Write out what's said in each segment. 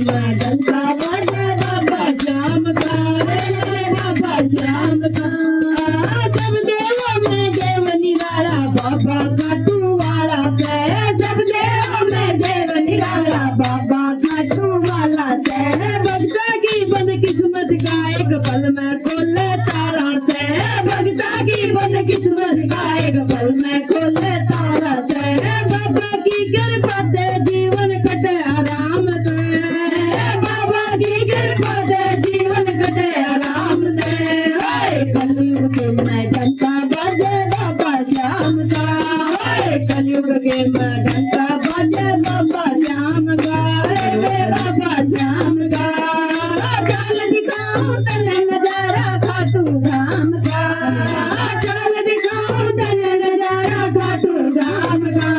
मैं डंका बजे बाबा श्याम का रे बाबा श्याम का जब देव में देव निराला बाबा खाटू वाला से जब देव में देव निराला बाबा खाटू वाला से भक्ता की बन किस्मत का एक पल में खोले तारा से भक्ता की बन किस्मत का एक पल में खोले तारा से बाबा की कृपा से जीवन कटे आराम से बाबा की कृपा से जीवन कटे आराम से कलयुग के मैं डंका बजे बाबा श्याम का कलयुग के मैं डंका बजे बाबा श्याम का रे बाबा श्याम का चल दिखाऊं तेरे नजारा खाटू धाम का चल दिखाऊं तेरे नजारा खाटू धाम का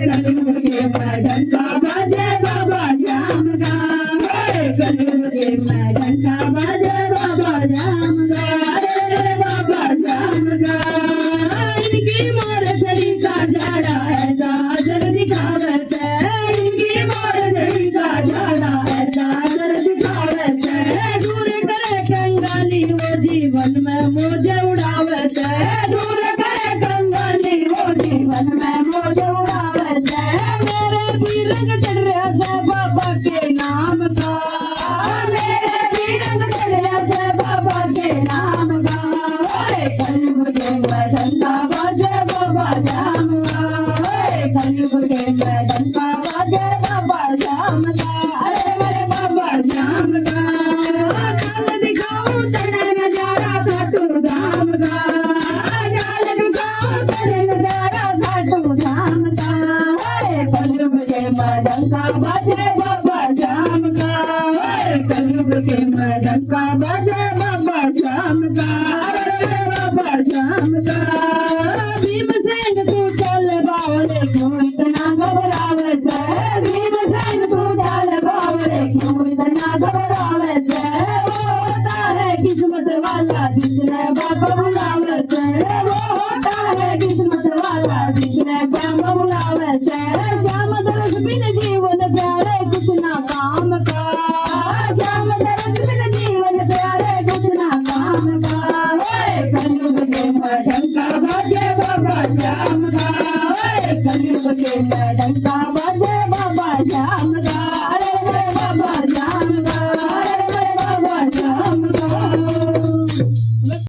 कलयुग के मैं डंका बजे बाबा श्याम का कलयुग के मैं डंका बजे बाबा श्याम का रे बाबा श्याम का इनकी मोर छड़ी का झाड़ा है जाजर दिखावे से इनकी मोर छड़ी का झाड़ा है जाजर दिखावे से दूर करे कंगाली वो जीवन में मुझे उड़ावे से दूर करे कंगाली वो जीवन में मुझे उड़ावे से मेरे भी रंग चढ़ रहा है बाबा के नाम का मेरे भी रंग चढ़ रहा है बाबा के नाम का कलयुग के मैं डंका बजे बाबा श्याम का कलयुग के मैं डंका बजे बाबा श्याम का अरे मेरे बाबा श्याम का चल दिखाऊं तेरे नजारा खाटू धाम का चल दिखाऊं तेरे नजारा खाटू धाम का कलयुग के मैं डंका बजे बाबा श्याम का कलयुग के मैं डंका बजे बाबा श्याम का अरे बाबा श्याम का